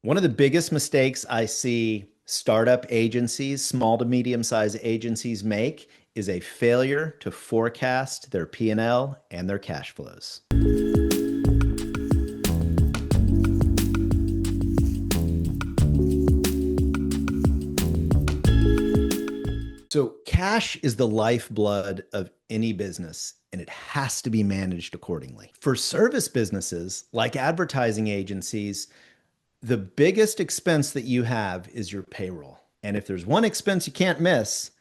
One of the biggest mistakes I see startup agencies, small to medium-sized agencies make is a failure to forecast their P&L and their cash flows. So cash is the lifeblood of any business, and it has to be managed accordingly. For service businesses like advertising agencies, the biggest expense that you have is your payroll. And if there's one expense you can't miss,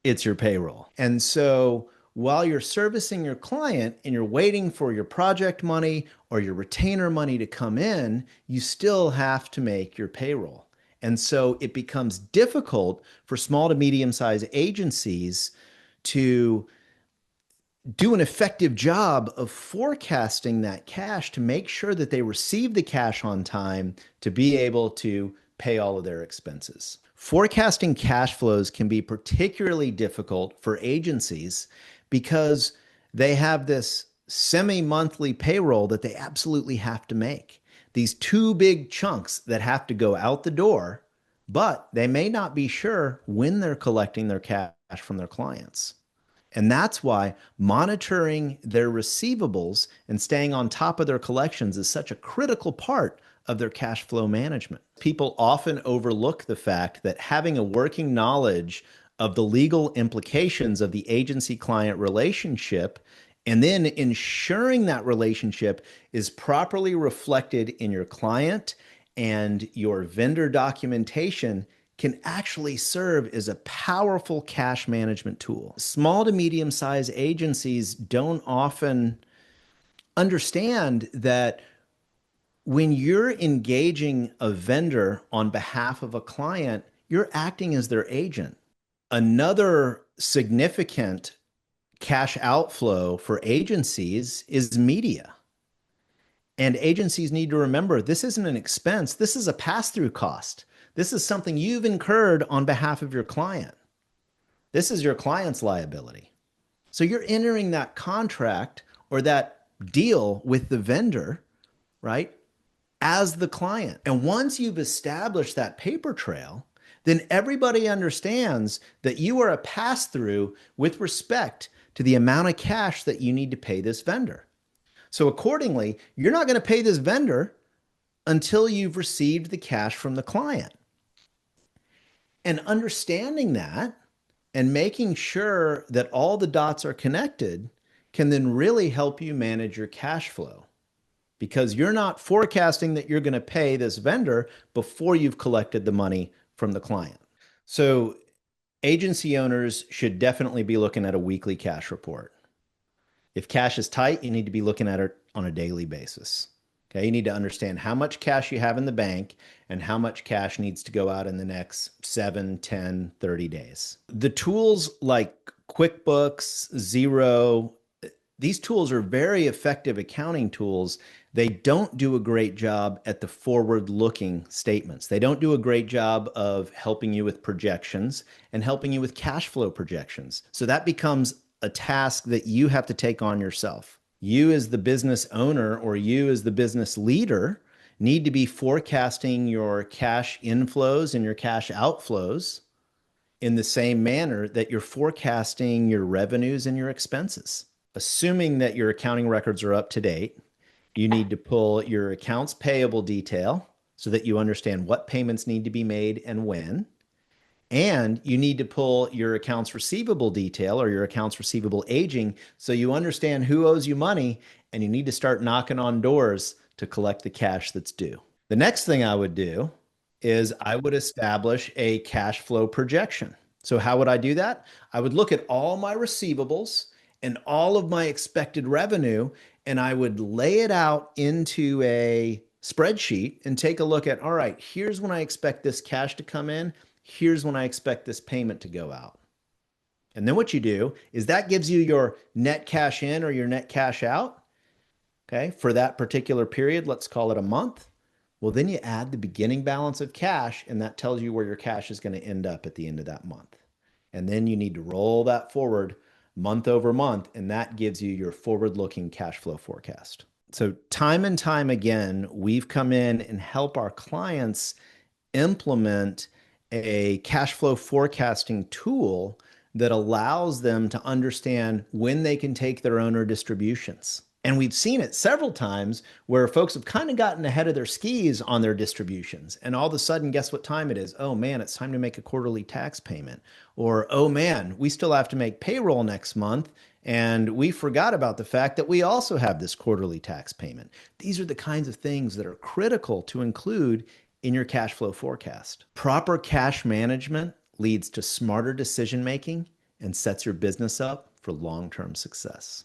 it's your payroll. And so while you're servicing your client and you're waiting for your project money or your retainer money to come in, you still have to make your payroll. And so it becomes difficult for small to medium-sized agencies to do an effective job of forecasting that cash to make sure that they receive the cash on time to be able to pay all of their expenses. Forecasting cash flows can be particularly difficult for agencies because they have this semi-monthly payroll that they absolutely have to make. These two big chunks that have to go out the door, but they may not be sure when they're collecting their cash from their clients. And that's why monitoring their receivables and staying on top of their collections is such a critical part of their cash flow management. People often overlook the fact that having a working knowledge of the legal implications of the agency-client relationship and then ensuring that relationship is properly reflected in your client and your vendor documentation can actually serve as a powerful cash management tool. Small to medium-sized agencies don't often understand that when you're engaging a vendor on behalf of a client, you're acting as their agent. Another significant cash outflow for agencies is media. And agencies need to remember this isn't an expense, this is a pass-through cost. This is something you've incurred on behalf of your client. This is your client's liability. So you're entering that contract or that deal with the vendor, right, as the client. And once you've established that paper trail, then everybody understands that you are a pass-through with respect to the amount of cash that you need to pay this vendor. So accordingly, you're not going to pay this vendor until you've received the cash from the client. And understanding that and making sure that all the dots are connected can then really help you manage your cash flow because you're not forecasting that you're going to pay this vendor before you've collected the money from the client. So agency owners should definitely be looking at a weekly cash report. If cash is tight, you need to be looking at it on a daily basis. Okay, you need to understand how much cash you have in the bank and how much cash needs to go out in the next 7, 10, 30 days. The tools like QuickBooks, Xero, these tools are very effective accounting tools. They don't do a great job at the forward-looking statements. They don't do a great job of helping you with projections and helping you with cash flow projections. So that becomes a task that you have to take on yourself. You as the business owner or you as the business leader need to be forecasting your cash inflows and your cash outflows in the same manner that you're forecasting your revenues and your expenses. Assuming that your accounting records are up to date, you need to pull your accounts payable detail so that you understand what payments need to be made and when. And you need to pull your accounts receivable detail or your accounts receivable aging so you understand who owes you money and you need to start knocking on doors to collect the cash that's due. The next thing I would do is I would establish a cash flow projection. So how would I do that? I would look at all my receivables and all of my expected revenue, and I would lay it out into a spreadsheet and take a look at, all right, here's when I expect this cash to come in. Here's when I expect this payment to go out. And then what you do is that gives you your net cash in or your net cash out, okay, for that particular period. Let's call it a month. Well, then you add the beginning balance of cash, and that tells you where your cash is going to end up at the end of that month. And then you need to roll that forward month over month, and that gives you your forward-looking cash flow forecast. So, time and time again, we've come in and help our clients implement a cash flow forecasting tool that allows them to understand when they can take their owner distributions. And we've seen it several times where folks have kind of gotten ahead of their skis on their distributions. And all of a sudden, guess what time it is? Oh man, it's time to make a quarterly tax payment. Or, oh man, we still have to make payroll next month. And we forgot about the fact that we also have this quarterly tax payment. These are the kinds of things that are critical to include in your cash flow forecast. Proper cash management leads to smarter decision making and sets your business up for long-term success.